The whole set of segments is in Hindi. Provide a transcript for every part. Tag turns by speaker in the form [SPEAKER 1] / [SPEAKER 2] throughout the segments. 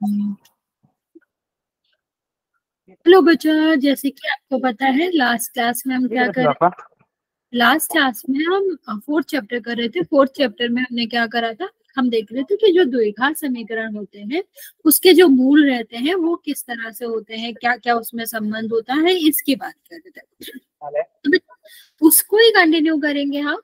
[SPEAKER 1] हेलो बच्चा, जैसे कि आपको पता है लास्ट क्लास में हम क्या कर लास्ट क्लास में हम फोर्थ चैप्टर कर रहे थे। फोर्थ चैप्टर में हमने क्या करा था, हम देख रहे थे कि जो द्विघात समीकरण होते हैं उसके जो मूल रहते हैं वो किस तरह से होते हैं, क्या क्या उसमें संबंध होता है, इसकी बात कर रहे थे। तो उसको ही कंटिन्यू करेंगे हम।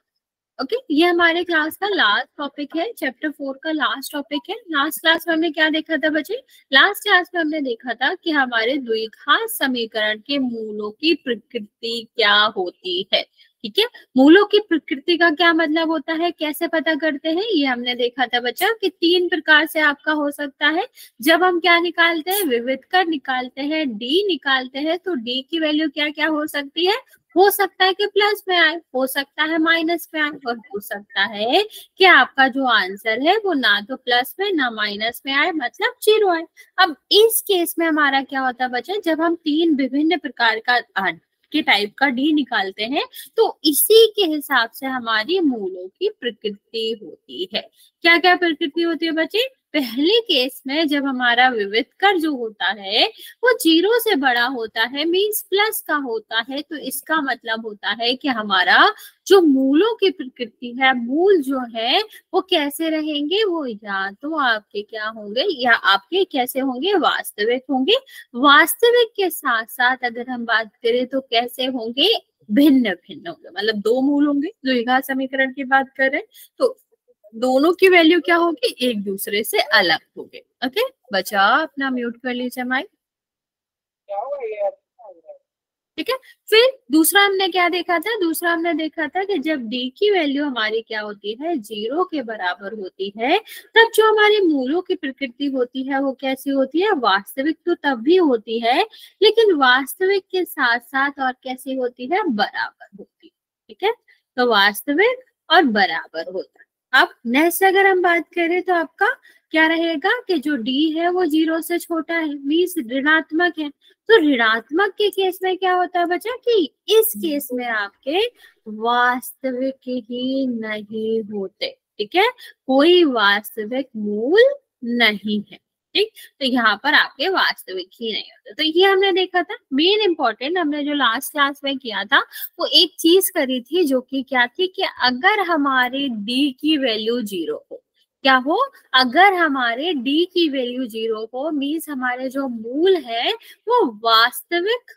[SPEAKER 1] ओके, ये हमारे क्लास का लास्ट टॉपिक है, चैप्टर 4 का लास्ट टॉपिक है। लास्ट क्लास में हमने क्या देखा था बच्चे? लास्ट क्लास में हमने देखा था कि हमारे द्विघात समीकरण के मूलों की प्रकृति क्या होती है। ठीक है, मूलों की प्रकृति का क्या मतलब होता है, कैसे पता करते हैं, ये हमने देखा था बच्चा कि 3 प्रकार से आपका हो सकता है। जब हम क्या निकालते हैं, विविधकर निकालते हैं, डी निकालते हैं, तो डी की वैल्यू क्या क्या हो सकती है? हो सकता है कि प्लस में आए, हो सकता है माइनस में आए, और हो सकता है कि आपका जो आंसर है वो ना तो प्लस में ना माइनस में आए, मतलब जीरो आए। अब इस केस में हमारा क्या होता है बच्चे, जब हम 3 विभिन्न प्रकार का के टाइप का डी निकालते हैं तो इसी के हिसाब से हमारी मूलों की प्रकृति होती है। क्या क्या प्रकृति होती है बच्चे? पहले केस में जब हमारा विविधकर जो होता है वो 0 से बड़ा होता है, मीन्स प्लस का होता है, तो इसका मतलब होता है कि हमारा जो मूलों की प्रकृति है, मूल जो है वो कैसे रहेंगे, वो या तो आपके क्या होंगे, या आपके कैसे होंगे, वास्तविक होंगे। वास्तविक के साथ साथ अगर हम बात करें तो कैसे होंगे, भिन्न भिन्न होंगे, मतलब 2 मूल होंगे। द्विघात समीकरण की बात करें तो दोनों की वैल्यू क्या होगी, एक दूसरे से अलग होंगे। ओके बच्चा, अपना म्यूट कर लीजिए माइक। ठीक है, फिर दूसरा हमने क्या देखा था? दूसरा हमने देखा था कि जब डी की वैल्यू हमारी क्या होती है, 0 के बराबर होती है, तब जो हमारी मूलों की प्रकृति होती है वो कैसी होती है? वास्तविक तो तब भी होती है, लेकिन वास्तविक के साथ साथ और कैसी होती है, बराबर होती है। ठीक है, तो वास्तविक और बराबर होता है। अब नेक्स्ट अगर हम बात करें तो आपका क्या रहेगा कि जो डी है वो 0 से छोटा है, मीन्स ऋणात्मक है। तो ऋणात्मक के केस में क्या होता है बच्चा कि इस केस में आपके वास्तविक ही नहीं होते। ठीक है, कोई वास्तविक मूल नहीं है। ठीक, तो यहाँ पर आपके वास्तविक ही नहीं होते। तो ये हमने देखा था। मेन इंपॉर्टेंट हमने जो लास्ट क्लास में किया था वो एक चीज करी थी, जो कि क्या थी कि अगर हमारे डी की वैल्यू 0 हो, क्या हो, अगर हमारे डी की वैल्यू 0 हो, मीन्स हमारे जो मूल है वो वास्तविक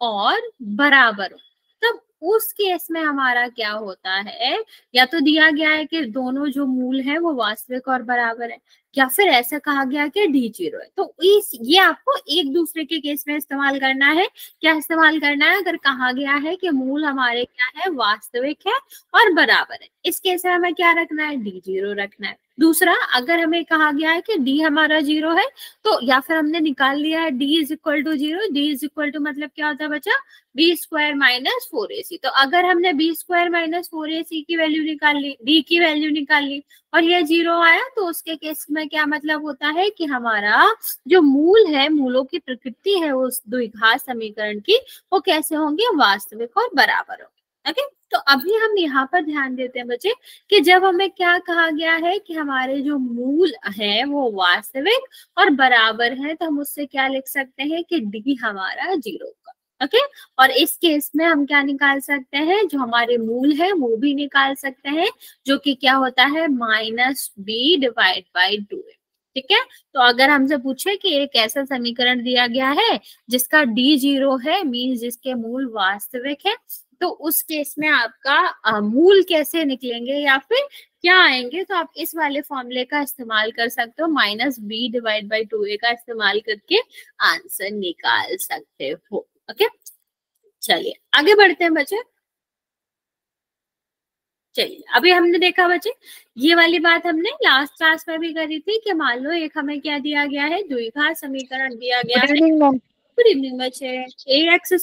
[SPEAKER 1] और बराबर हो, तब उस केस में हमारा क्या होता है, या तो दिया गया है कि दोनों जो मूल है वो वास्तविक और बराबर है, या फिर ऐसा कहा गया कि डी 0 है। तो इस ये आपको एक दूसरे के केस में इस्तेमाल करना है। क्या इस्तेमाल करना है? अगर कहा गया है कि मूल हमारे क्या है, वास्तविक है और बराबर है, इस केस में हमें क्या रखना है, डी 0 रखना है। दूसरा, अगर हमें कहा गया है कि डी हमारा 0 है, तो या फिर हमने निकाल लिया है D is equal to 0। D is equal to मतलब क्या होता है बच्चा, बी स्क्वायर माइनस 4ac। तो अगर हमने बी स्क्वायर माइनस 4ac की वैल्यू निकाल ली, डी की वैल्यू निकाल ली, और यह 0 आया, तो उसके केस में क्या मतलब होता है कि हमारा जो मूल है, मूलों की प्रकृति है उस द्विघात समीकरण की, वो कैसे होंगे, वास्तविक और बराबर होंगे। ओके, तो अभी हम यहाँ पर ध्यान देते हैं बच्चे कि जब हमें क्या कहा गया है कि हमारे जो मूल है वो वास्तविक और बराबर है, तो हम उससे क्या लिख सकते हैं कि डी हमारा 0 का। ओके, और इस केस में हम क्या निकाल सकते हैं, जो हमारे मूल है वो भी निकाल सकते हैं, जो कि क्या होता है, minus B divide by 2a। ठीक है, तो अगर हमसे पूछे कि एक ऐसा समीकरण दिया गया है जिसका डी 0 है, मीन्स जिसके मूल वास्तविक है, तो उस केस में आपका मूल कैसे निकलेंगे या फिर क्या आएंगे, तो आप इस वाले फॉर्मूले का इस्तेमाल कर सकते हो, minus B divide by 2a का इस्तेमाल करके आंसर निकाल सकते हो। ओके, चलिए आगे बढ़ते हैं बच्चे। चलिए, अभी हमने देखा बच्चे, ये वाली बात हमने लास्ट क्लास में भी करी थी कि मान लो एक हमें क्या दिया गया है, द्विघात समीकरण दिया गया है। गुड इवनिंग बच्चे। A X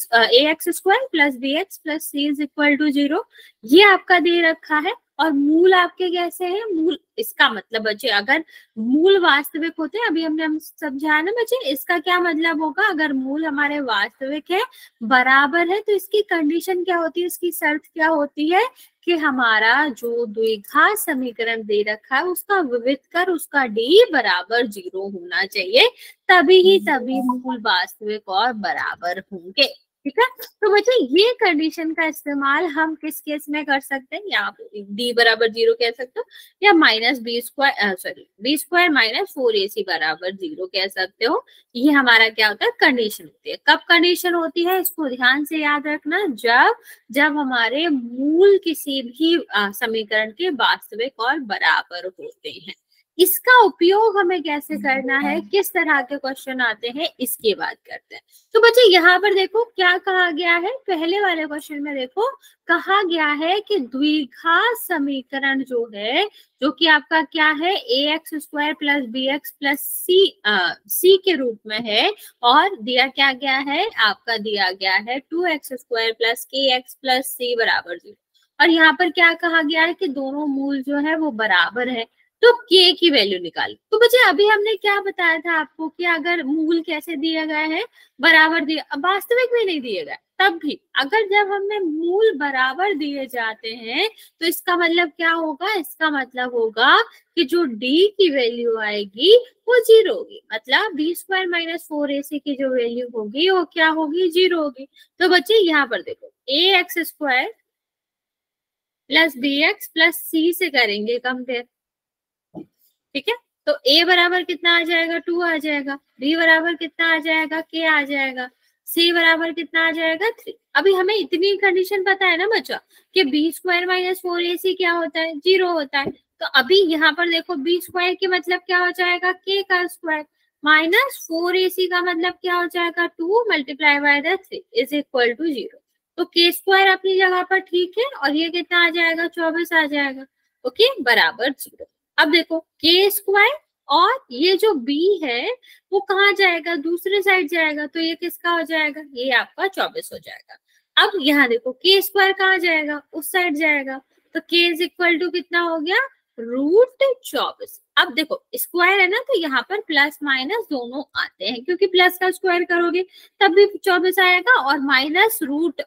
[SPEAKER 1] square plus B X plus C is equal to 0, ये आपका दे रखा है। और मूल आपके कैसे हैं, मूल इसका मतलब बच्चे अगर मूल वास्तविक होते हैं, अभी हमने हम समझाया ना बच्चे, इसका क्या मतलब होगा, अगर मूल हमारे वास्तविक है, बराबर है, तो इसकी कंडीशन क्या होती है, इसकी शर्त क्या होती है कि हमारा जो द्विघात समीकरण दे रखा है उसका विविध कर उसका डी बराबर 0 होना चाहिए, तभी ही सभी मूल वास्तविक और बराबर होंगे। ठीक है, तो बच्चे ये कंडीशन का इस्तेमाल हम किस केस में कर सकते हैं, या डी बराबर 0 कह सकते हो, या minus B square sorry B square minus 4ac बराबर 0 कह सकते हो। ये हमारा क्या होता है, कंडीशन होती है। कब कंडीशन होती है, इसको ध्यान से याद रखना, जब जब हमारे मूल किसी भी समीकरण के वास्तविक और बराबर होते हैं। इसका उपयोग हमें कैसे करना है, किस तरह के क्वेश्चन आते हैं, इसकी बात करते हैं। तो बच्चे यहाँ पर देखो क्या कहा गया है, पहले वाले क्वेश्चन में देखो कहा गया है कि द्विघात समीकरण जो है, जो कि आपका क्या है, A X square plus B X plus C के रूप में है, और दिया क्या गया है, आपका दिया गया है 2x स्क्वायर प्लस के एक्स प्लस सी बराबर 0। और यहाँ पर क्या कहा गया है कि दोनों मूल जो है वो बराबर है, तो के की वैल्यू निकाल। तो बच्चे अभी हमने क्या बताया था आपको कि अगर मूल कैसे दिया गया है, बराबर दिया, वास्तविक में नहीं दिए गए, तब भी अगर जब हमने मूल बराबर दिए जाते हैं तो इसका मतलब क्या होगा, इसका मतलब होगा कि जो डी की वैल्यू आएगी वो 0 होगी, मतलब बी स्क्वायर माइनस 4ac की जो वैल्यू होगी वो क्या होगी, 0 होगी। तो बच्चे यहाँ पर देखो A X square plus B X plus C से करेंगे कंपेयर। ठीक है, तो a बराबर कितना आ जाएगा, 2 आ जाएगा, b बराबर कितना आ जाएगा, k आ जाएगा, c बराबर कितना आ जाएगा, 3। अभी हमें इतनी कंडीशन पता है ना बच्चा कि बी स्क्वायर माइनस 4ac क्या होता है, 0 होता है। तो अभी यहाँ पर देखो बी स्क्वायर की मतलब क्या हो जाएगा, k का स्क्वायर, माइनस 4ac का मतलब क्या हो जाएगा, 2 multiply by the 3 is equal to 0। तो k स्क्वायर अपनी जगह पर ठीक है, और ये कितना आ जाएगा, 24 आ जाएगा। ओके, बराबर 0। अब देखो के स्क्वायर और ये जो बी है वो कहाँ जाएगा, दूसरे साइड जाएगा, तो ये किसका हो जाएगा, ये आपका 24 हो जाएगा। अब यहाँ देखो के स्क्वायर कहाँ जाएगा, उस साइड जाएगा, तो के इज इक्वल टू कितना हो गया, रूट 24। अब देखो स्क्वायर है ना, तो यहाँ पर प्लस माइनस दोनों आते हैं, क्योंकि प्लस का स्क्वायर करोगे तब भी 24 आएगा, और माइनस रूट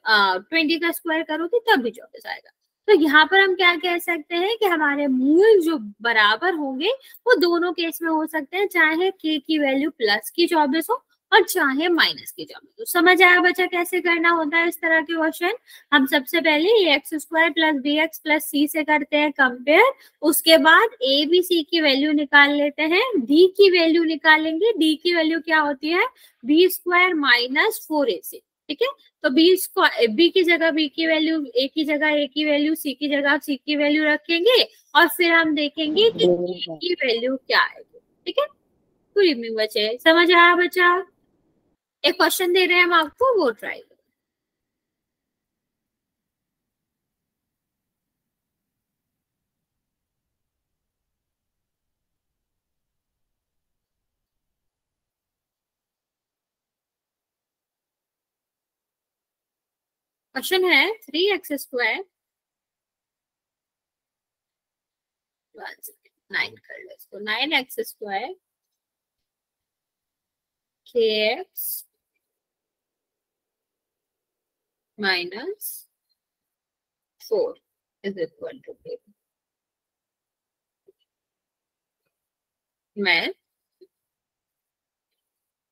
[SPEAKER 1] 20 का स्क्वायर करोगे तब भी 24 आएगा। तो यहाँ पर हम क्या कह सकते हैं कि हमारे मूल जो बराबर होंगे वो दोनों केस में हो सकते हैं, चाहे के की वैल्यू प्लस की 24 हो और चाहे माइनस की 24 हो। समझ आया बच्चा कैसे करना होता है इस तरह के क्वेश्चन। हम सबसे पहले A X square plus B X plus C से करते हैं कंपेयर, उसके बाद ए बी सी की वैल्यू निकाल लेते हैं, डी की वैल्यू निकालेंगे, डी की वैल्यू क्या होती है, बी स्क्वायर माइनस 4ac। ठीक है, तो बी की जगह बी की वैल्यू, ए की जगह ए की वैल्यू, सी की जगह सी की वैल्यू रखेंगे, और फिर हम देखेंगे कि ए की वैल्यू क्या आएगी। ठीक है, गुड इवनिंग बच्चे, समझ आया बच्चा। एक क्वेश्चन दे रहे हैं हम आपको, वो ट्राई करो। क्वेश्चन है 3x स्क्वायर 9 कर लो इसको, 9x square kx minus 4 is equal to k। मैं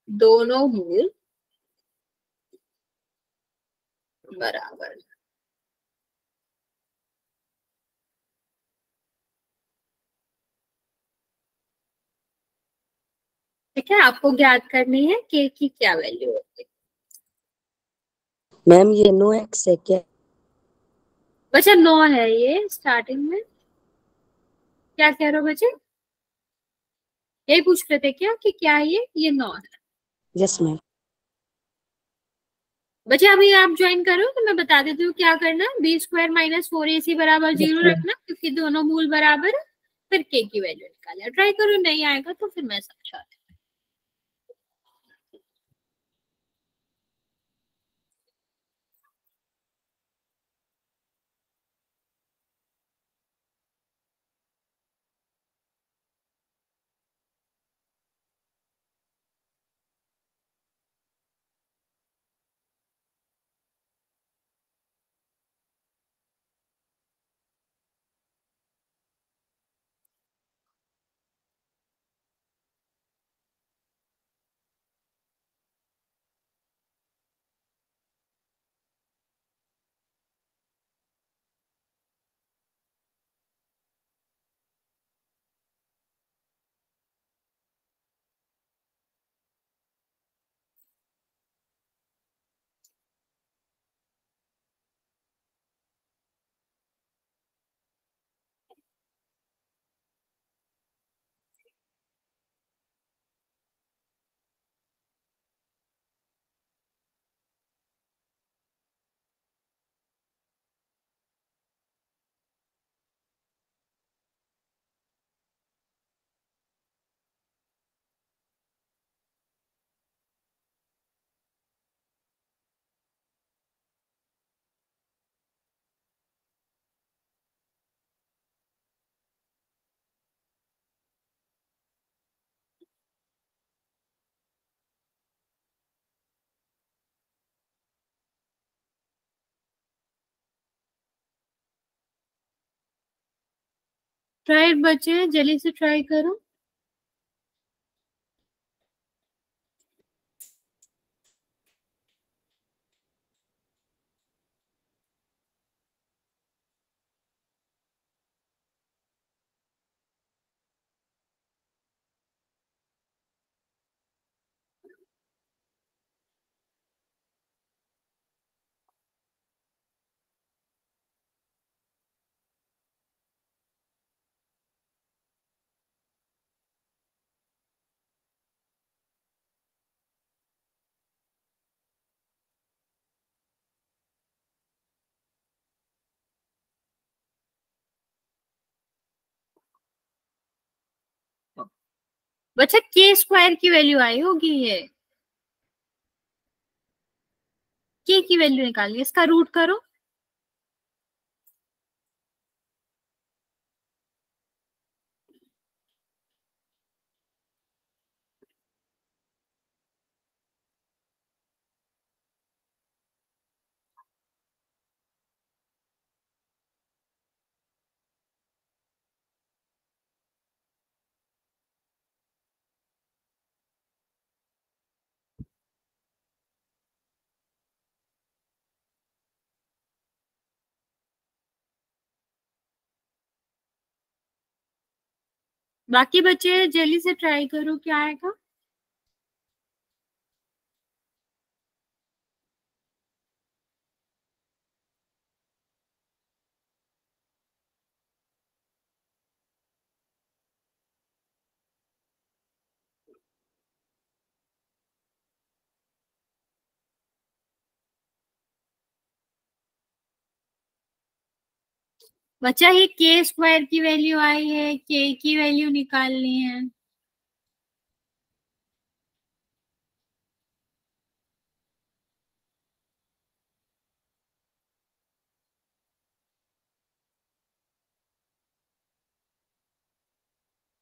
[SPEAKER 1] दोनों मूल बराबर। ठीक है, आपको ज्ञात करनी है के की क्या वैल्यू होगी।
[SPEAKER 2] मैम ये 9x है क्या?
[SPEAKER 1] बच्चा 9 है ये स्टार्टिंग में, क्या कह रहे हो बच्चे, यही पूछ रहे थे क्या कि क्या ये 9 है।
[SPEAKER 2] Yes ma'am.
[SPEAKER 1] बच्चे अभी आप ज्वाइन करो तो मैं बता देती हूँ क्या करना, बी स्क्वायर माइनस 4ac बराबर 0 रखना, क्योंकि दोनों मूल बराबर है, फिर के की वैल्यू निकालना। ट्राई करो, नहीं आएगा तो फिर मैं समझा। ट्राई बच्चे, जल्दी से ट्राई करो। बच्चा के स्क्वायर की वैल्यू आई होगी, ये के की वैल्यू निकालिए, इसका रूट करो। बाकी बच्चे जल्दी से ट्राई करो, क्या आएगा। बच्चा ये के स्क्वायर की वैल्यू आई है, के की वैल्यू निकालनी है।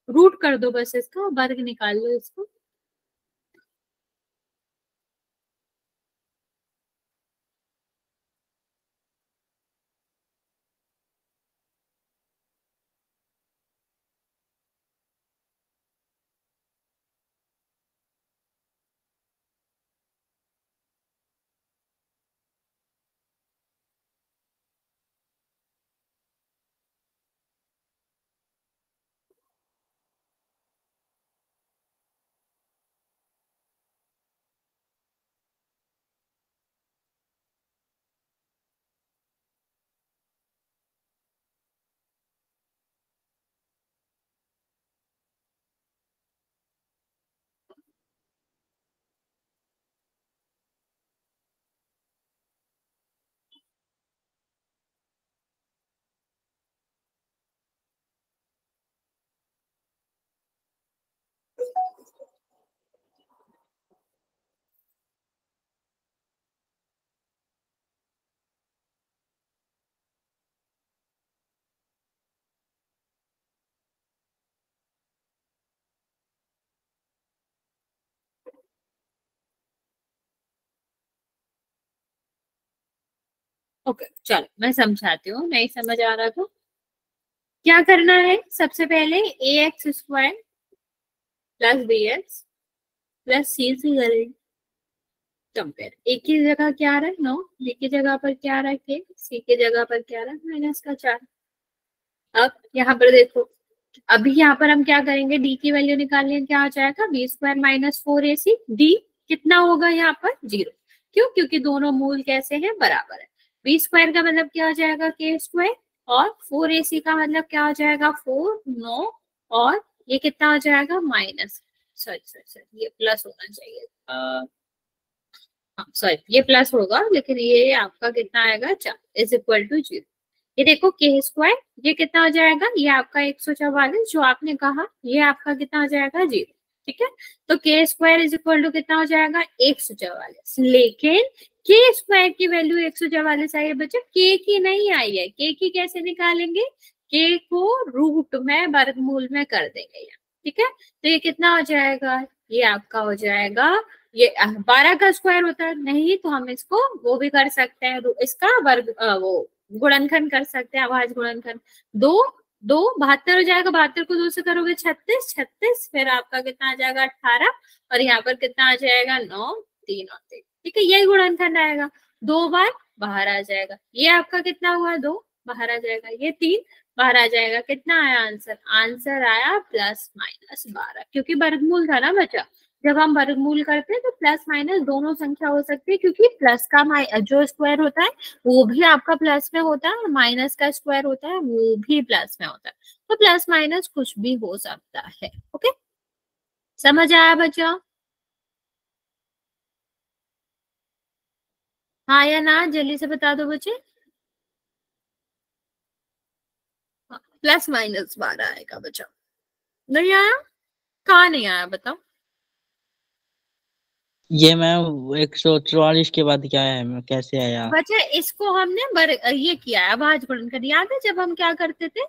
[SPEAKER 1] रूट कर दो बस इसका, वर्ग निकाल लो इसको। ओके चलो मैं समझाती हूँ, नहीं समझ आ रहा तो क्या करना है। सबसे पहले A X square plus B X plus C से करेंगे कंपेयर। ए की जगह क्या आ रहा है 9, बी की जगह पर क्या आ रहा है के, सी की जगह पर क्या आ रहा है -4। अब यहाँ पर देखो, अभी यहाँ पर हम क्या करेंगे, डी की वैल्यू निकालनी है, क्या आ जाएगा बी स्क्वायर -4ac। डी कितना होगा यहाँ पर 0, क्यों, क्योंकि दोनों मूल कैसे हैं, बराबर है। बी स्क्वायर का मतलब क्या आ जाएगा के स्क्वायर, और 4ac का मतलब क्या आ जाएगा 4 9, और ये कितना आ जाएगा माइनस, सॉरी सॉरी सॉरी ये प्लस होना चाहिए, सॉरी ये प्लस होगा, लेकिन ये आपका कितना आएगा 4 इज इक्वल टू 0। ये देखो के स्क्वायर, ये कितना आ जाएगा, ये आपका 144 जो आपने कहा, ये आपका कितना आ जाएगा 0। ठीक है, तो के स्क्वायर इज इक्वल टू कितना हो जाएगा 144। लेकिन के स्क्वायर की वैल्यू 144 आई है बच्चे, के की नहीं आई है। के की कैसे निकालेंगे, के को रूट में वर्गमूल में कर देंगे यहाँ। ठीक है, तो ये कितना हो जाएगा, ये आपका हो जाएगा, ये 12 का स्क्वायर होता है नहीं, तो हम इसको वो भी कर सकते हैं, इसका वर्ग वो गुणनखंड कर सकते हैं, अभाज्य गुणनखंड। 2 दो 72 हो जाएगा, 72 को 2 से करोगे 36, 36 फिर आपका कितना आ जाएगा 18, और यहाँ पर कितना आ जाएगा 9, 3 और 3, ठीक है, यही गुणनखंड आएगा। 2 बार बाहर आ जाएगा, ये आपका कितना हुआ 2 बाहर आ जाएगा, ये 3 बाहर आ जाएगा, कितना आया आंसर, आंसर आया +-12, क्योंकि वर्गमूल था ना बच्चा। जब हम वर्गमूल करते हैं तो प्लस माइनस दोनों संख्या हो सकती है, क्योंकि प्लस का जो स्क्वायर होता है वो भी आपका प्लस में होता है, और माइनस का स्क्वायर होता है वो भी प्लस में होता है, तो प्लस माइनस कुछ भी हो सकता है। ओके, समझ आया बच्चा? हाँ या ना, जल्दी से बता दो बच्चे। +-12 आएगा बच्चा। नहीं आया? कहाँ नहीं आया बताओ।
[SPEAKER 3] ये मैम 144 के बाद क्या है, कैसे आया?
[SPEAKER 1] बच्चा इसको हमने ये किया है अभाज्य गुणनखंड, याद है जब हम क्या करते थे,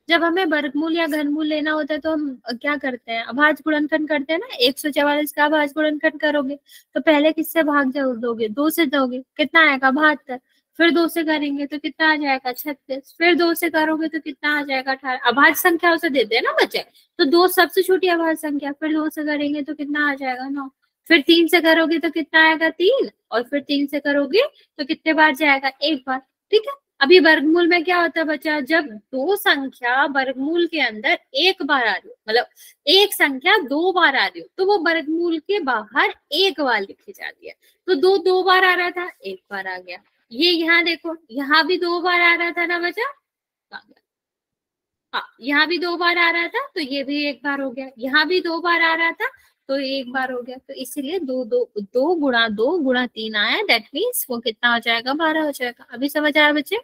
[SPEAKER 1] जब हमें वर्गमूल या घनमूल लेना होता है तो हम क्या करते हैं, अभाज्य गुणनखंड करते हैं ना। 144 का अभाज्य गुणनखंड करोगे तो पहले किससे भाग दोगे, 2 से दोगे, कितना आएगा 72, फिर 2 से करेंगे तो कितना आ जाएगा 36, फिर 2 से करोगे तो कितना आ जाएगा 18। अभाज्य संख्या उसे देते हैं ना बच्चे, तो 2 सबसे छोटी अभाज्य संख्या, फिर 2 से करेंगे तो कितना आ जाएगा 9, फिर 3 से करोगे तो कितना आएगा 3, और फिर 3 से करोगे तो कितने बार जाएगा, एक बार। ठीक है, अभी वर्गमूल में क्या होता है बच्चा, जब दो संख्या वर्गमूल के अंदर एक बार आ रही हो, मतलब एक संख्या 2 बार आ रही हो, तो वो वर्गमूल के बाहर एक बार लिखी जाती है। तो 2 बार आ रहा था, एक बार आ गया। ये यहाँ देखो, यहाँ भी 2 बार आ रहा था ना बच्चा, आ गया। हाँ, यहाँ भी 2 बार आ रहा था तो ये भी एक बार हो गया, यहाँ भी 2 बार आ रहा था तो एक बार हो गया, तो इसीलिए 2 गुणा 3 आया, दैट मीन्स वो कितना हो जाएगा, 12 हो जाएगा। अभी समझ आया बच्चे?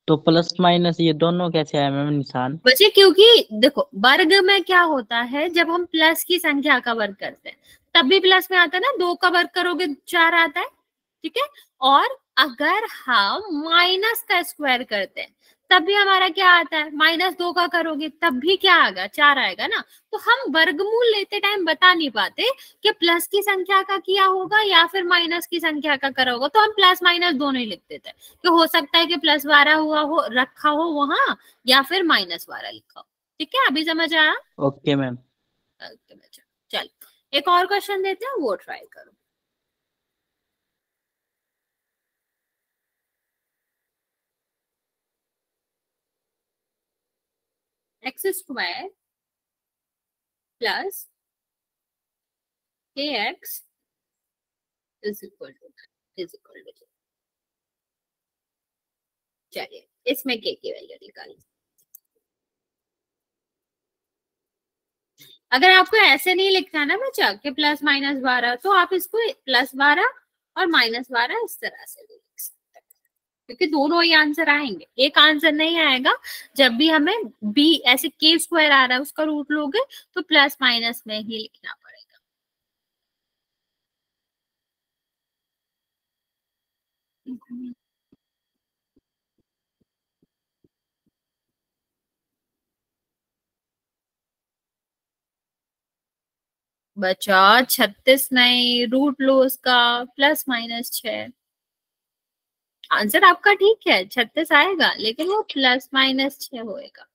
[SPEAKER 3] तो प्लस माइनस ये दोनों कैसे आए मैम निशान?
[SPEAKER 1] बच्चे क्योंकि देखो वर्ग में क्या होता है, जब हम प्लस की संख्या का वर्ग करते हैं तब भी प्लस में आता है ना, 2 का वर्ग करोगे 4 आता है, ठीक है। और अगर हम माइनस का स्क्वायर करते हैं तब भी हमारा क्या आता है, -2 का करोगे तब भी क्या आएगा, 4 आएगा ना। तो हम वर्गमूल लेते टाइम बता नहीं पाते कि प्लस की संख्या का किया होगा या फिर माइनस की संख्या का करा होगा, तो हम प्लस माइनस दोनों ही लिख देते हैं कि हो सकता है कि +12 हुआ हो, रखा हो वहां, या फिर -12 लिखा हो। ठीक है, अभी समझ आया?
[SPEAKER 3] Okay ma'am.
[SPEAKER 1] ओके बच्चा, चल एक और क्वेश्चन देते हैं, वो ट्राई करो। x² plus kx is equal to, चलिए इसमें k की वैल्यू निकालिए। अगर आपको ऐसे नहीं लिखना ना बच्चा कि +-12, तो आप इसको +12 और -12 इस तरह से लिख सकते हैं, क्योंकि दोनों ही आंसर आएंगे, एक आंसर नहीं आएगा। जब भी हमें b ऐसे k² आ रहा है उसका रूट लोगे तो प्लस माइनस में ही लिखना पड़ेगा। बचा 36 नहीं, रूट लो उसका, +-6। आंसर आपका ठीक है, 36 आएगा, लेकिन वो +-6 होएगा।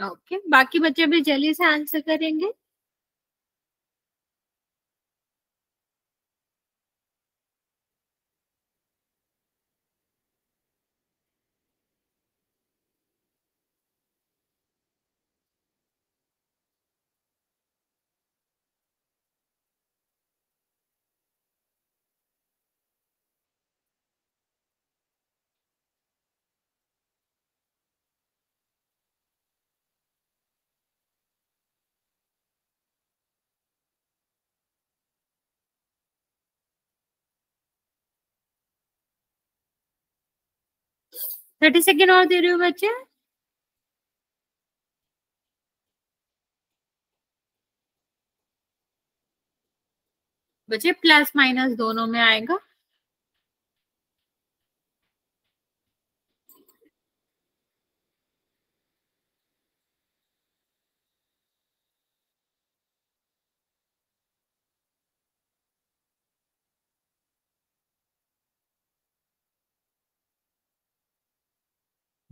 [SPEAKER 1] ओके, बाकी बच्चे भी जल्दी से आंसर करेंगे। थर्टी सेकेंड और दे रही हूँ बच्चे। बच्चे प्लस माइनस दोनों में आएगा।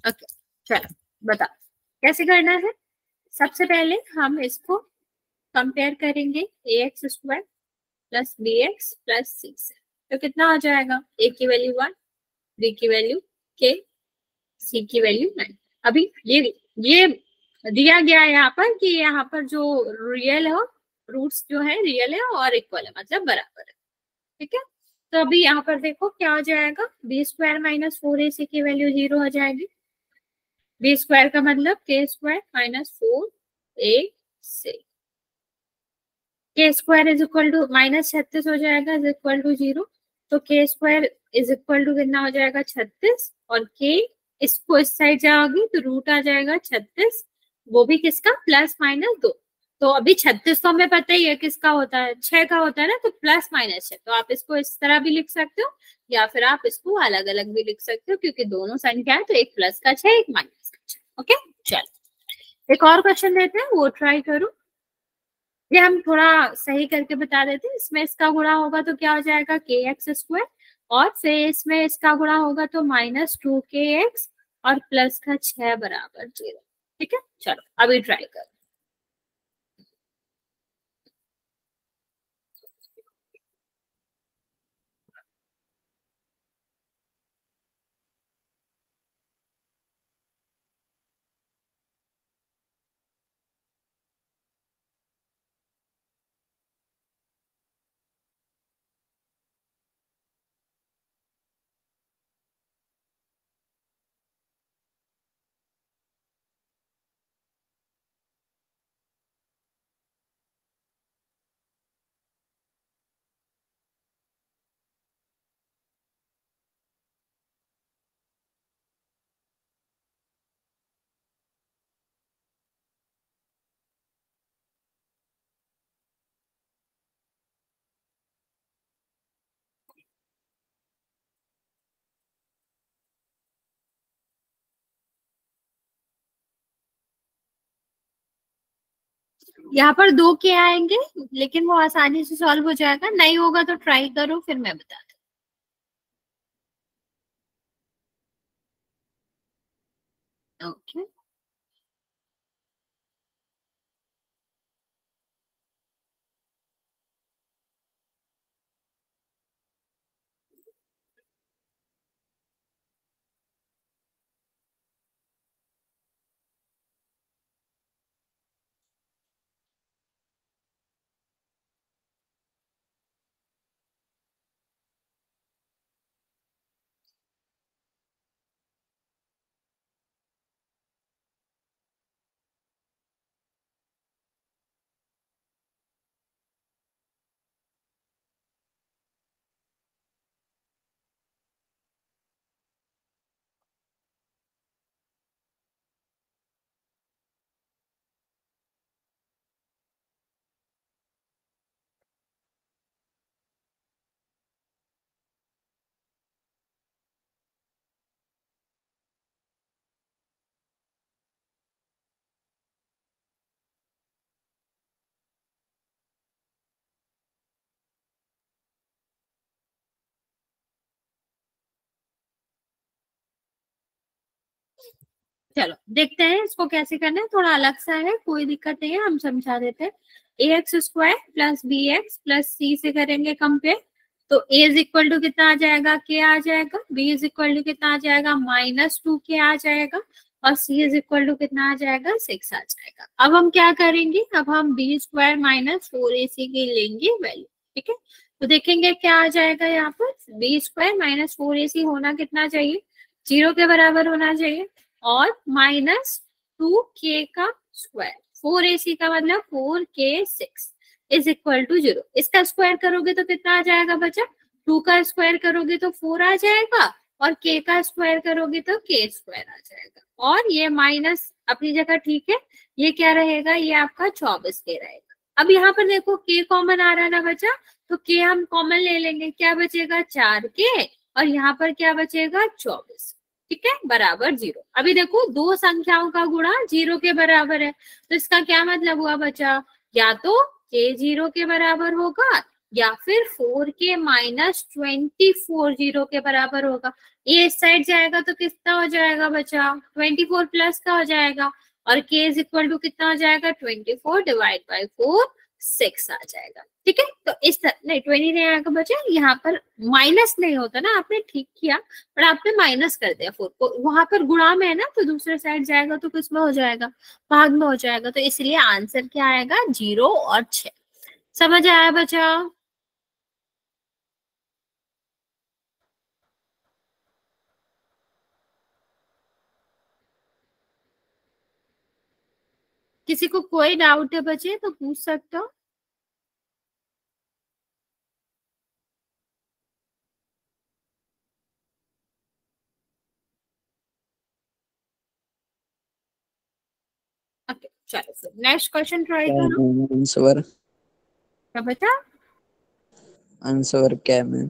[SPEAKER 1] ओके, चलो बताओ कैसे करना है। सबसे पहले हम इसको कंपेयर करेंगे A X square plus B X plus C से। तो कितना आ जाएगा, ए की वैल्यू 1, बी की वैल्यू के, सी की वैल्यू 9। अभी ये दिया गया है यहाँ पर कि यहाँ पर जो रियल है, रूट्स जो है रियल है और इक्वल है, मतलब बराबर है। ठीक है, तो अभी यहाँ पर देखो क्या आ जाएगा, बी स्क्वायर माइनस 4ac की वैल्यू 0 आ जाएगी। बी स्क्वायर का मतलब के square minus 4ac, K square is equal to minus 36 हो जाएगा इज इक्वल टू 0। तो के स्क्वायर इज इक्वल टू कितना हो जाएगा 36, और के इसको इस साइड जाओगी तो रूट आ जाएगा 36, वो भी किसका, प्लस माइनस 2। तो अभी 36 तो हमें पता ही है किसका होता है, 6 का होता है ना, तो प्लस माइनस 6। तो आप इसको इस तरह भी लिख सकते हो या फिर आप इसको अलग अलग भी लिख सकते हो, क्योंकि दोनों संख्या है, तो एक प्लस का 6 एक माइनस का 6। ओके, चलो एक और क्वेश्चन देते हैं, वो ट्राई करो। ये हम थोड़ा सही करके बता देते हैं। इसमें इसका गुणा होगा तो क्या हो जाएगा, के एक्स स्क्वायर, और फिर इसमें इसका गुणा होगा तो -2kx, और प्लस का 6 बराबर 0। ठीक है, चलो अभी ट्राई करो। यहाँ पर 2 के आएंगे, लेकिन वो आसानी से सॉल्व हो जाएगा, नहीं होगा तो ट्राई करो फिर मैं बता दूँ। ओके, चलो देखते हैं इसको कैसे करना है, थोड़ा अलग सा है, कोई दिक्कत नहीं है, हम समझा देते हैं। ax² plus bx plus c से करेंगे कंपेयर, तो a इज इक्वल टू कितना आ जाएगा, k आ जाएगा, b इज इक्वल टू कितना आ जाएगा, -2k आ जाएगा, और c इज इक्वल टू कितना आ जाएगा, 6 आ जाएगा। अब हम क्या करेंगे, अब हम b² माइनस 4ac की लेंगे वैल्यू, ठीक है। तो देखेंगे क्या आ जाएगा यहाँ पर, b² माइनस 4ac होना कितना चाहिए, 0 के बराबर होना चाहिए, और -2k का स्क्वायर, 4ac का मतलब 4k6 इज इक्वल टू 0। इसका स्क्वायर करोगे तो कितना आ जाएगा बच्चा, 2 का स्क्वायर करोगे तो 4 आ जाएगा, और k का स्क्वायर करोगे तो k² आ जाएगा, और ये माइनस अपनी जगह ठीक है, ये क्या रहेगा, ये आपका 24k रहेगा। अब यहाँ पर देखो k कॉमन आ रहा है ना बच्चा, तो k हम कॉमन ले लेंगे, क्या बचेगा 4k, और यहाँ पर क्या बचेगा 24, ठीक है, बराबर 0। अभी देखो दो संख्याओं का गुणा 0 के बराबर है, तो इसका क्या मतलब हुआ बच्चा, या तो k 0 के बराबर होगा, या फिर 4k माइनस 24 0 के बराबर होगा। ये इस साइड जाएगा तो कितना हो जाएगा बच्चा, 24 प्लस का हो जाएगा, और k इज इक्वल टू कितना हो जाएगा, 24 डिवाइड बाई 4 6 आ जाएगा, ठीक है। तो इस तरह नहीं 20 नहीं आएगा बच्चा, यहाँ पर माइनस नहीं होता ना, आपने ठीक किया, पर आपने माइनस कर दिया 4 को, वहां पर गुणा में है ना, तो दूसरे साइड जाएगा तो किसमें हो जाएगा, भाग में हो जाएगा, तो इसलिए आंसर क्या आएगा, 0 और 6। समझ आया बच्चा। किसी को कोई डाउट है बच्चे तो पूछ सकते हो। ओके चलो फिर नेक्स्ट क्वेश्चन ट्राई करो।
[SPEAKER 4] आंसर
[SPEAKER 1] क्या बचा,
[SPEAKER 4] आंसर क्या है?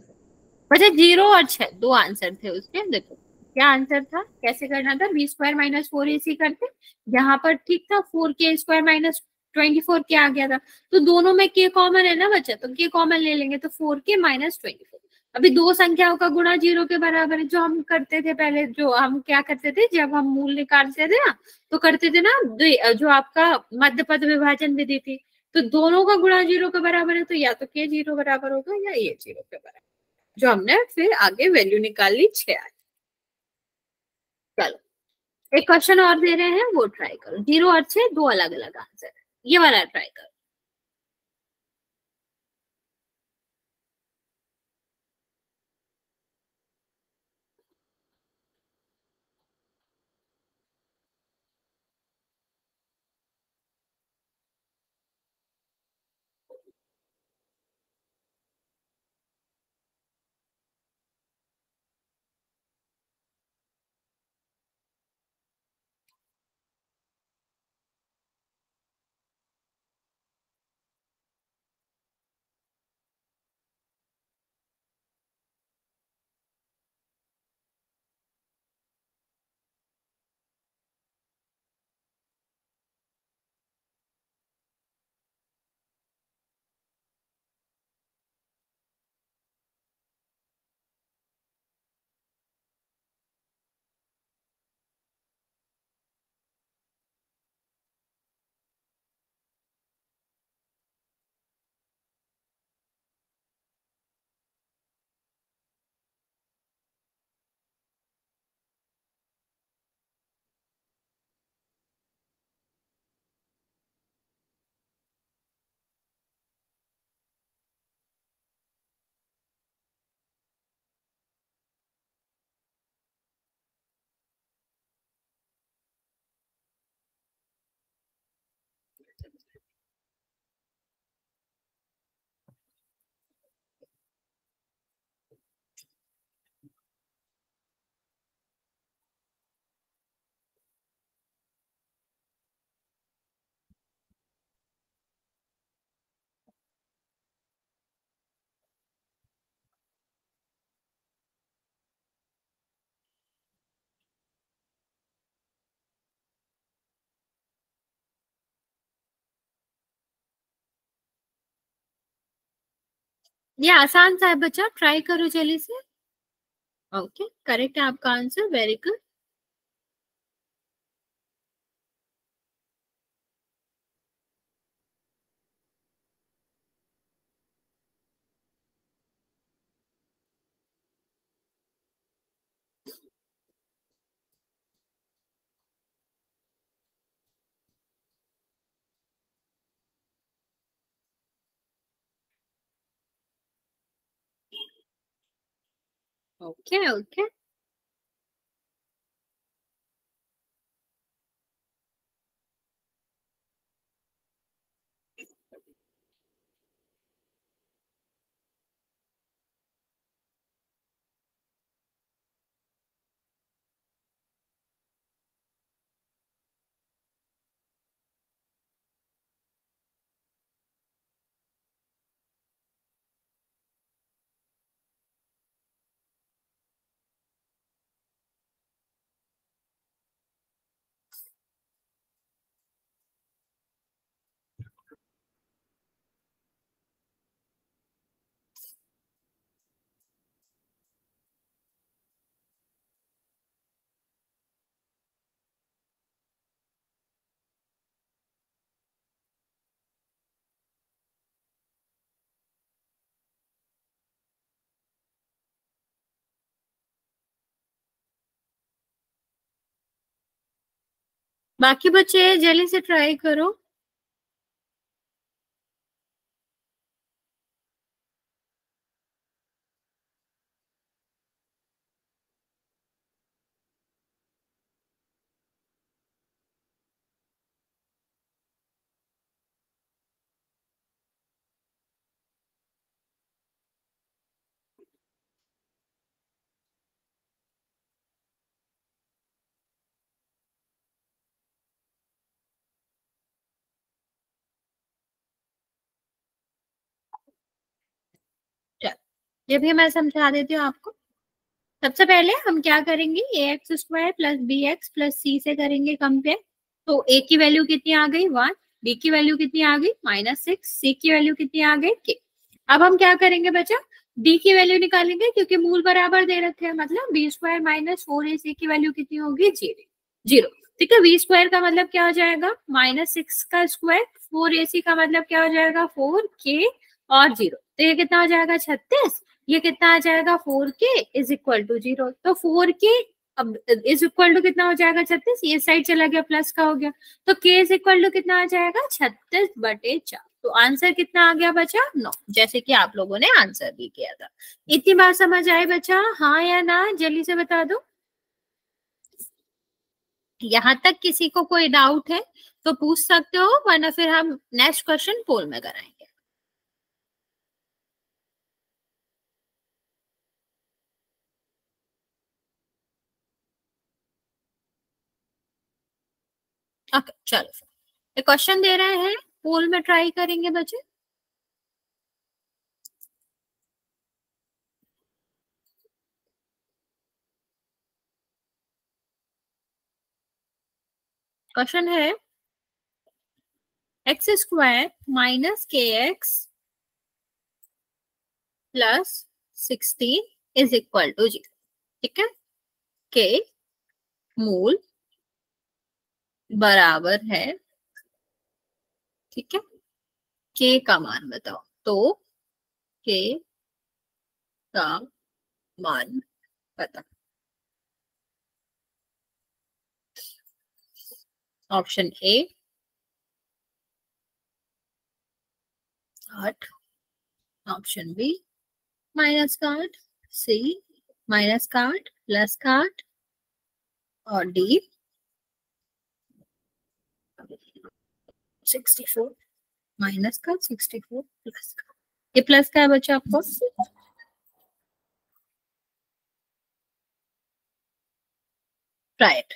[SPEAKER 1] बचा 0 और 6, दो आंसर थे उसके। देखो क्या आंसर था, कैसे करना था, b² माइनस 4ac करते, यहाँ पर ठीक था 4k² माइनस 24 के आ गया था, तो दोनों में k कॉमन है ना बच्चा, तो k कॉमन ले लेंगे, तो 4k माइनस 24। अभी दो संख्याओं का गुणा 0 के बराबर है, जो हम करते थे पहले, जो हम क्या करते थे जब हम मूल निकालते थे ना, तो करते थे ना जो आपका मध्य पद विभाजन विधि थी, तो दोनों का गुणा 0 के बराबर है, तो या तो k 0 बराबर होगा या ये 0 के बराबर, जो हमने फिर आगे वैल्यू निकाल ली 6 आई। चलो एक क्वेश्चन और दे रहे हैं, वो ट्राई करो, 0 और 6 दो अलग अलग आंसर है, ये वाला ट्राई करो। ये आसान सा है बच्चा, ट्राई करो जल्दी से। ओके करेक्ट है आपका answer, very good. Okay okay. बाकी बच्चे जल्दी से ट्राई करो। चलो, ये भी मैं समझा देती हूँ आपको। सबसे पहले हम क्या करेंगे, A X square plus B X plus C से करेंगे कंपेयर। तो ए की वैल्यू कितनी आ गई 1, बी की वैल्यू कितनी आ गई -6, सी की वैल्यू कितनी आ गई के। अब हम क्या करेंगे बच्चा, डी की वैल्यू निकालेंगे क्योंकि मूल बराबर दे रखे हैं, मतलब बी स्क्वायर -4ac की वैल्यू कितनी होगी 0 0। ठीक है, बी स्क्वायर का मतलब क्या हो जाएगा -6 का स्क्वायर, 4ac का मतलब क्या हो जाएगा 4k और 0, तो ये कितना हो जाएगा 36। ये कितना आ जाएगा 4k इज इक्वल टू 0। तो 4k अब इज इक्वल टू कितना हो जाएगा 36, ये साइड चला गया प्लस का हो गया, तो k इज इक्वल टू कितना आ जाएगा 36/4। तो आंसर कितना आ गया बचा 9, जैसे कि आप लोगों ने आंसर भी किया था। इतनी बात समझ आए बचा, हाँ या ना, जल्दी से बता दो। यहाँ तक किसी को कोई डाउट है तो पूछ सकते हो, वरना फिर हम नेक्स्ट क्वेश्चन पोल में कराएंगे। ओके चलो, ये क्वेश्चन दे रहे हैं, पोल में ट्राई करेंगे बच्चे। क्वेश्चन है x² -kx plus 16 is equal to 0। ठीक है, के मूल बराबर है, ठीक है, के का मान बताओ। तो के का मान बता। Option A 8, option B minus का 8, सी माइनस का 8 प्लस का 8 और डी 64 माइनस का 64 प्लस का। ये प्लस का है बच्चा आपको, राइट।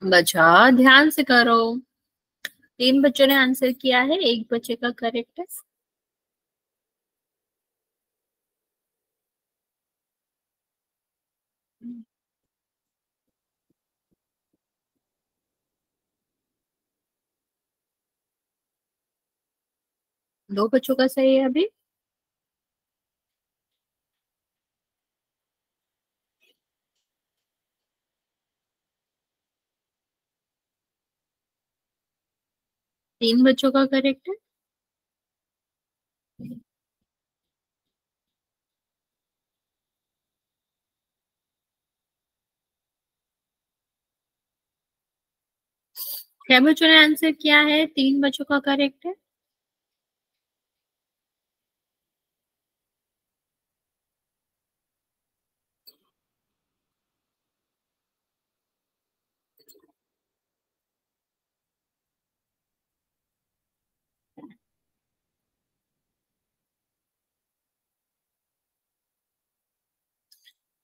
[SPEAKER 1] बच्चा ध्यान से करो। 3 बच्चों ने आंसर किया है, एक बच्चे का करेक्ट है। दो बच्चों का सही है अभी। तीन बच्चों का करेक्ट है। छह बच्चों ने आंसर किया है, 3 बच्चों का करेक्ट है।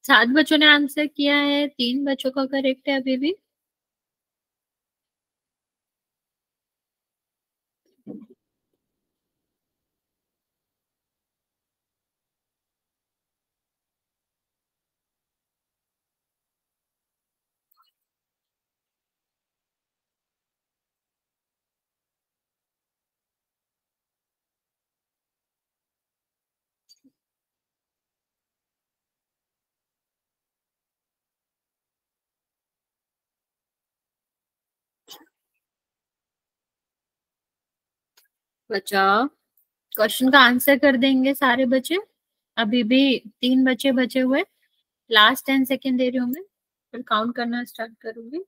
[SPEAKER 1] सात बच्चों ने आंसर किया है, 3 बच्चों का करेक्ट है अभी भी। बच्चा क्वेश्चन का आंसर कर देंगे सारे बच्चे। अभी भी 3 बच्चे बचे हुए। लास्ट 10 सेकेंड दे रही हूँ मैं, फिर काउंट करना स्टार्ट करूंगी।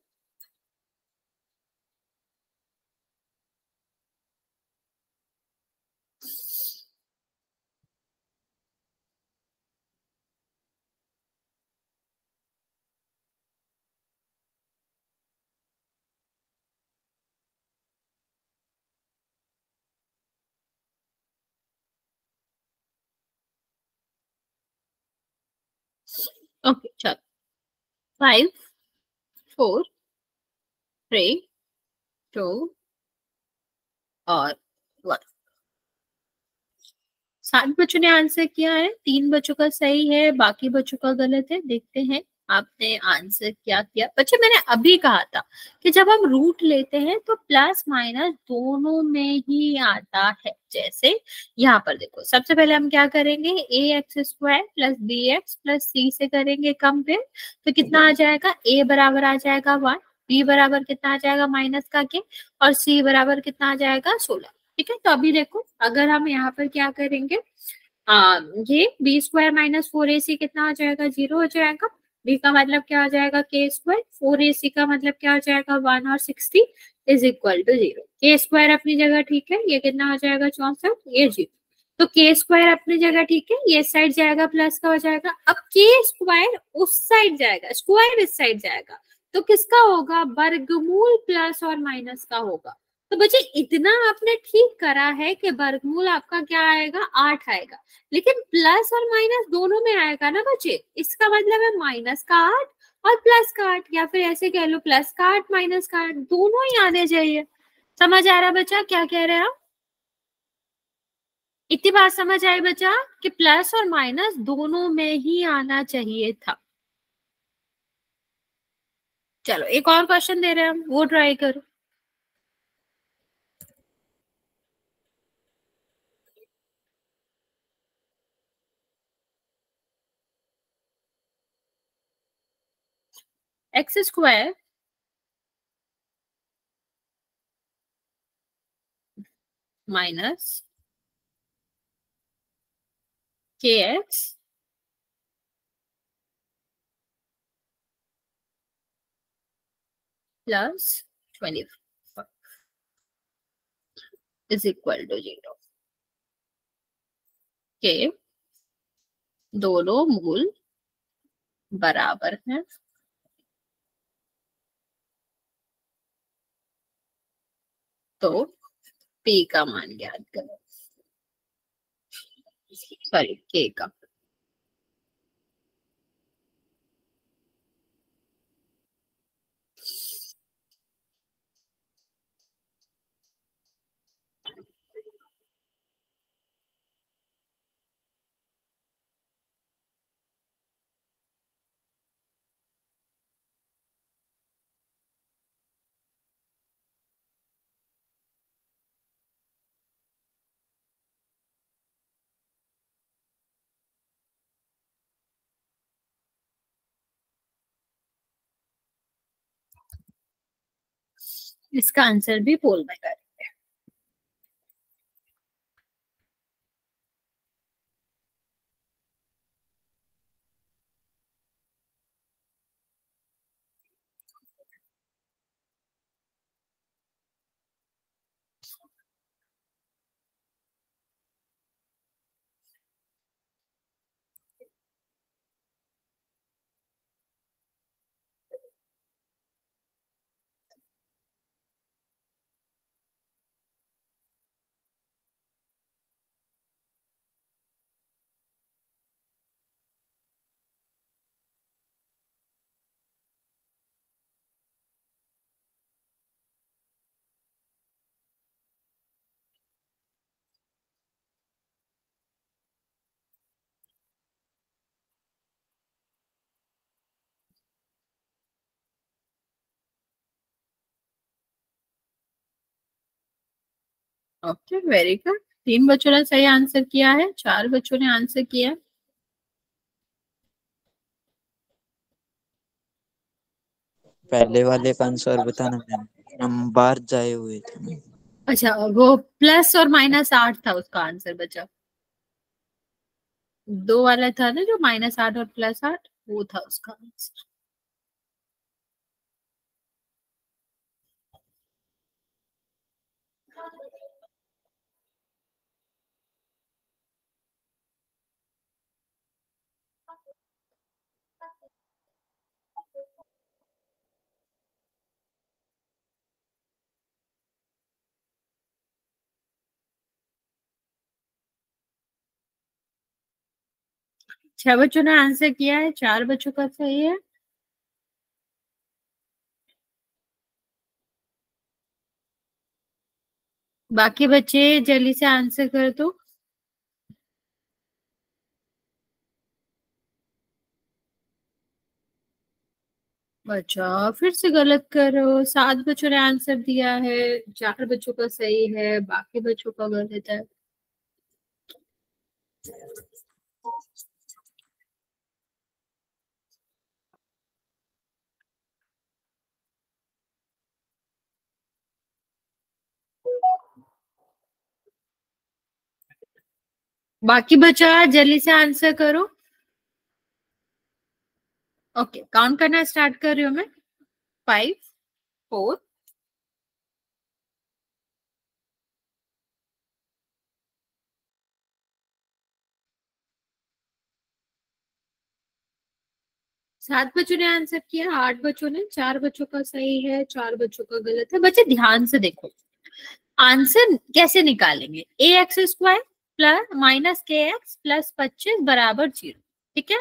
[SPEAKER 1] ओके चलो, 5 4 3 2 और 1। 7 बच्चों ने आंसर किया है, 3 बच्चों का सही है, बाकी बच्चों का गलत है। देखते हैं आपने आंसर क्या किया। बच्चे मैंने अभी कहा था कि जब हम रूट लेते हैं तो प्लस माइनस दोनों में ही आता है। जैसे यहाँ पर देखो, सबसे पहले हम क्या करेंगे, A X square plus B X plus C से करेंगे कंपेयर। तो कितना आ जाएगा, ए बराबर आ जाएगा 1, बी बराबर कितना आ जाएगा माइनस का के, और सी बराबर कितना आ जाएगा 16। ठीक है, तो अभी देखो अगर हम यहाँ पर क्या करेंगे, ये बी स्क्वायर माइनस 4ac कितना हो जाएगा, 0 हो जाएगा। बी का मतलब क्या हो जाएगा, के स्क्वायर, 4ac का मतलब क्या हो जाएगा 1, और 60 इज इक्वल टू 0। के स्क्वायर अपनी जगह ठीक है, ये कितना हो जाएगा 64, ये 0। तो के स्क्वायर अपनी जगह ठीक है, ये साइड जाएगा प्लस का हो जाएगा। अब के स्क्वायर उस साइड जाएगा, स्क्वायर इस साइड जाएगा, तो किसका होगा, वर्गमूल प्लस और माइनस का होगा। तो बच्चे इतना आपने ठीक करा है कि वर्गमूल आपका क्या आएगा, 8 आएगा। लेकिन प्लस और माइनस दोनों में आएगा ना बच्चे, इसका मतलब है माइनस का 8 और प्लस का 8, या फिर ऐसे कह लो प्लस का 8 माइनस का 8 दोनों ही आने चाहिए। समझ आ रहा बच्चा क्या कह रहे हैं आप? इतनी बात समझ आई बच्चा कि प्लस और माइनस दोनों में ही आना चाहिए था। चलो एक और क्वेश्चन दे रहे हैं हम, वो ट्राई करो। X square minus K x plus 24 is equal to 0 के दोनों मूल बराबर हैं। तो पी का मान ज्ञात करो, सॉरी के का। इसका आंसर भी पोल में करें। Okay, very good. 3 बच्चों ने सही आंसर किया है, 4 बच्चों ने आंसर किया है।
[SPEAKER 4] पहले वाले का आंसर बताना मैम, हम बाहर जाए हुए थे।
[SPEAKER 1] अच्छा, वो प्लस और माइनस 8 था उसका आंसर बचा। 2 वाला था ना जो -8 और +8, वो था उसका आंसर। छह बच्चों ने आंसर किया है, 4 बच्चों का सही है। बाकी बच्चे जल्दी से आंसर कर दो। अच्छा, फिर से गलत करो। 7 बच्चों ने आंसर दिया है, 4 बच्चों का सही है, बाकी बच्चों का गलत है। बाकी बचा, जल्दी से आंसर करो। ओके, काउंट करना स्टार्ट कर रही हूँ मैं। 5, 4, 7 बच्चों ने आंसर किया, 8 बच्चों ने, 4 बच्चों का सही है, 4 बच्चों का गलत है। बच्चे ध्यान से देखो, आंसर कैसे निकालेंगे। ax² प्लस -kx + 25 बराबर 0। ठीक है,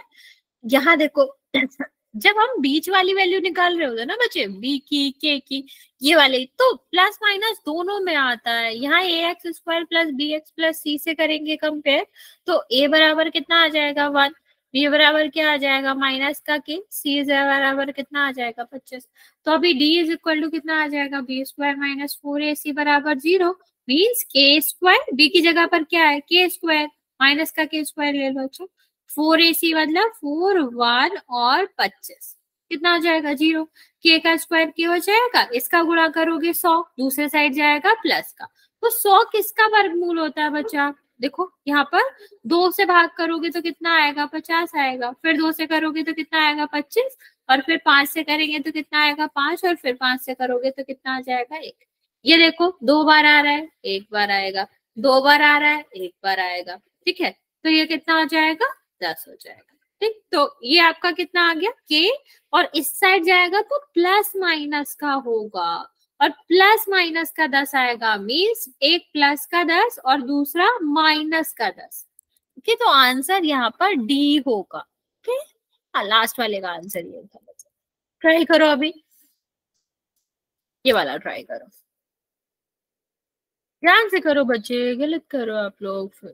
[SPEAKER 1] यहाँ देखो, जब हम बीच वाली वैल्यू निकाल रहे होते हैं ना बच्चे, बी की, के की, ये वाले, तो प्लस माइनस दोनों में आता है। यहाँ ax² + bx + c से करेंगे कंपेयर, तो a बराबर कितना आ जाएगा 1, b बराबर क्या आ जाएगा -k, c बराबर कितना आ जाएगा 25। तो अभी d = कितना आ जाएगा, b² - 4ac बराबर 0। मीन्स k², b की जगह पर क्या है k², -k² ले लो। अच्छा, 4ac मतलब 4, 1 और 25, कितना हो जाएगा 0। k का स्क्वायर k हो जाएगा, इसका गुणा करोगे 100, दूसरे साइड जाएगा प्लस का। तो 100 किसका वर्गमूल होता है बच्चा, देखो यहाँ पर 2 से भाग करोगे तो कितना आएगा 50 आएगा, फिर 2 से करोगे तो कितना आएगा 25, और फिर 5 से करेंगे तो कितना आएगा 5, और फिर 5 से करोगे तो कितना आ जाएगा 1। ये देखो 2 बार आ रहा है, 1 बार आएगा, 2 बार आ रहा है, 1 बार आएगा। ठीक है, तो ये कितना हो जाएगा 10 हो जाएगा। ठीक, तो ये आपका कितना आ गया के, और इस साइड जाएगा तो प्लस माइनस का होगा, और प्लस माइनस का 10 आएगा। मीन्स एक प्लस का 10 और दूसरा माइनस का 10। ओके, तो आंसर यहाँ पर डी होगा। ओके, हाँ, लास्ट वाले का आंसर ये था। ट्राई करो अभी, ये वाला ट्राई करो, ध्यान से करो बच्चे, गलत करो आप लोग। फिर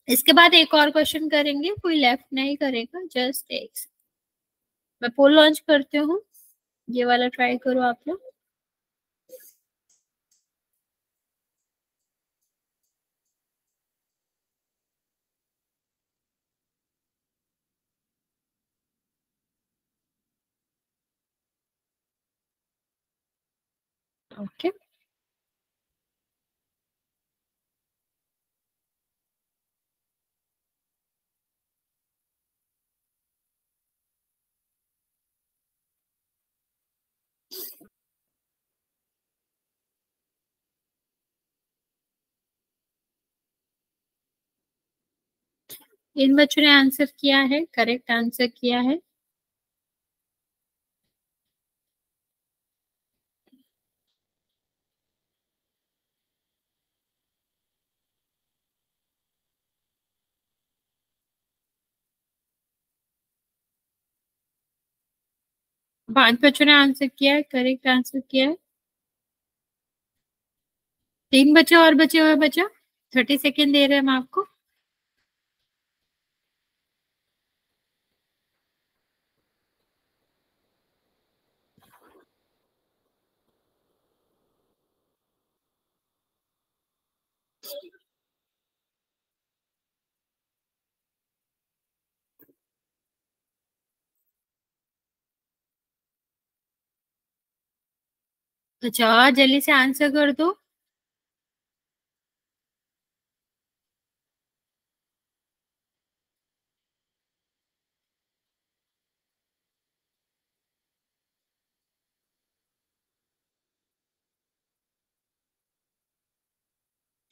[SPEAKER 1] इसके बाद एक और क्वेश्चन करेंगे, कोई लेफ्ट नहीं करेगा, जस्ट एक। मैं पोल लॉन्च करती हूँ, ये वाला ट्राई करो आप लोग। ओके इन बच्चों ने आंसर किया है, करेक्ट आंसर किया है। पांच बच्चों ने आंसर किया है, करेक्ट आंसर किया है। 3 बच्चे और बचे हुए बच्चा, 30 सेकेंड दे रहे हैं हम आपको। अच्छा जल्दी से आंसर कर दो।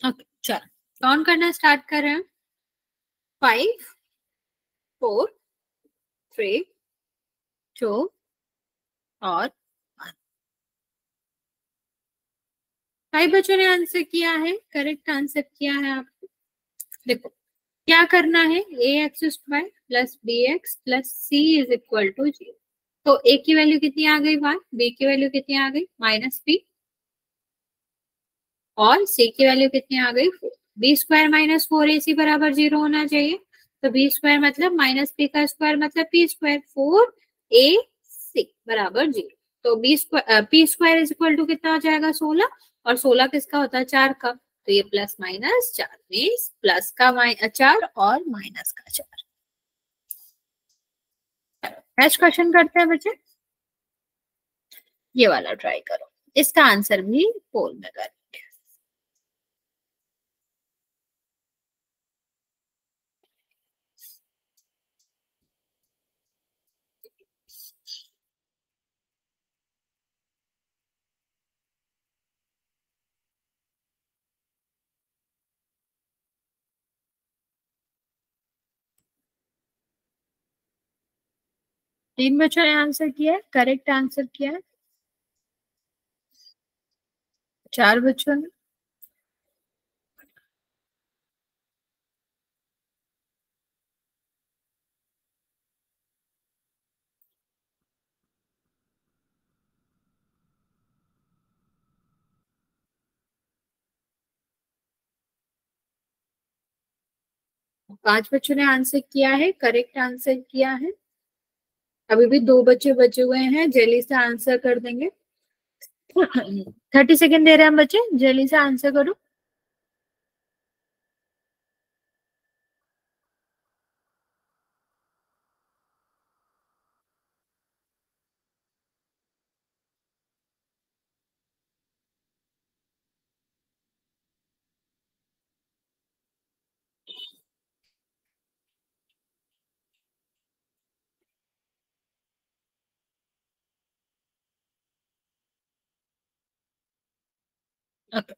[SPEAKER 1] ओके चलो काउंट करना स्टार्ट कर रहे हैं। 5 4 3 2 और 1। 5 बच्चों ने आंसर किया है, करेक्ट आंसर किया है आपको। देखो क्या करना है, A X square plus B X plus C is equal to 0। तो ए की वैल्यू कितनी आ गई 1, बी की वैल्यू कितनी आ गई -b और सी की वैल्यू कितनी आ गई 4। बी स्क्वायर माइनस 4ac बराबर 0 होना चाहिए। तो बी स्क्वायर मतलब -b का स्क्वायर मतलब p स्क्वायर, 4ac बराबर 0। तो B square p square is equal to कितना हो जाएगा 16, और 16 किसका होता है 4 का। तो ये प्लस माइनस 4 मीन्स प्लस का 4 और माइनस का 4। नेक्स्ट क्वेश्चन करते हैं बच्चे, ये वाला ट्राई करो, इसका आंसर भी पोल में करें। 3 बच्चों ने आंसर किया है, करेक्ट आंसर किया है। 4 बच्चों ने। पांच बच्चों ने आंसर किया है, करेक्ट आंसर किया है। अभी भी 2 बच्चे बचे हुए हैं, जल्दी से आंसर कर देंगे। 30 सेकेंड दे रहे हैं हम बच्चे, जल्दी से आंसर करो। ओके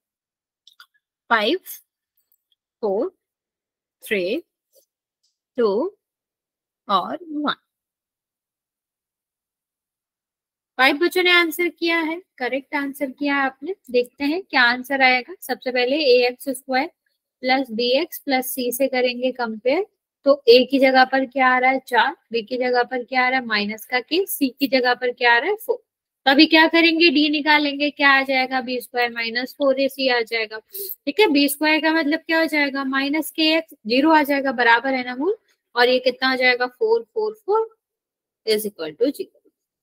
[SPEAKER 1] 5 4 3 2 और 1। 5 बच्चों ने आंसर किया है, करेक्ट आंसर किया है आपने। देखते हैं क्या आंसर आएगा। सबसे पहले A X square plus B X plus C से करेंगे कंपेयर। तो ए की जगह पर क्या आ रहा है 4, बी की जगह पर क्या आ रहा है माइनस का के, सी की जगह पर क्या आ रहा है 4। तो अभी क्या करेंगे, डी निकालेंगे, क्या आ जाएगा बी स्क्वायर माइनस 4ac आ जाएगा। ठीक है, बी स्क्वायर का मतलब क्या हो जाएगा माइनस के एक्स, 0 आ जाएगा, बराबर है ना मूल। और ये कितना हो जाएगा 4 4 4 इज इक्वल टू 0।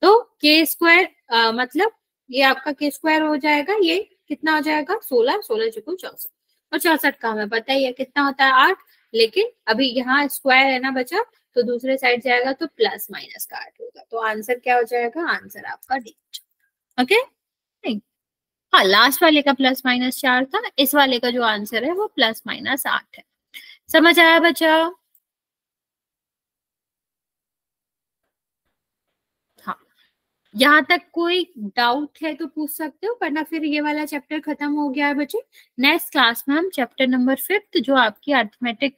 [SPEAKER 1] तो के स्क्वायर मतलब ये आपका के स्क्वायर हो जाएगा, ये कितना हो जाएगा 16, 16 चुको 64, और 64 का हमें पता ही है कितना होता है 8। लेकिन अभी यहाँ स्क्वायर है ना बचा, तो दूसरे साइड जाएगा तो प्लस माइनस का 8 होगा। तो आंसर क्या हो जाएगा, आंसर आपका डी। ओके हाँ, लास्ट वाले का +-4 था, इस वाले का जो आंसर है वो +-8 है। समझ आया बच्चा? हाँ, यहाँ तक कोई डाउट है तो पूछ सकते हो, वरना फिर ये वाला चैप्टर खत्म हो गया है बच्चे। नेक्स्ट क्लास में हम चैप्टर नंबर 5 जो आपकी अरिथमेटिक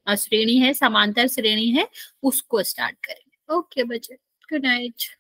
[SPEAKER 1] श्रेणी है, समांतर श्रेणी है, उसको स्टार्ट करेंगे। ओके बच्चे, गुड नाइट।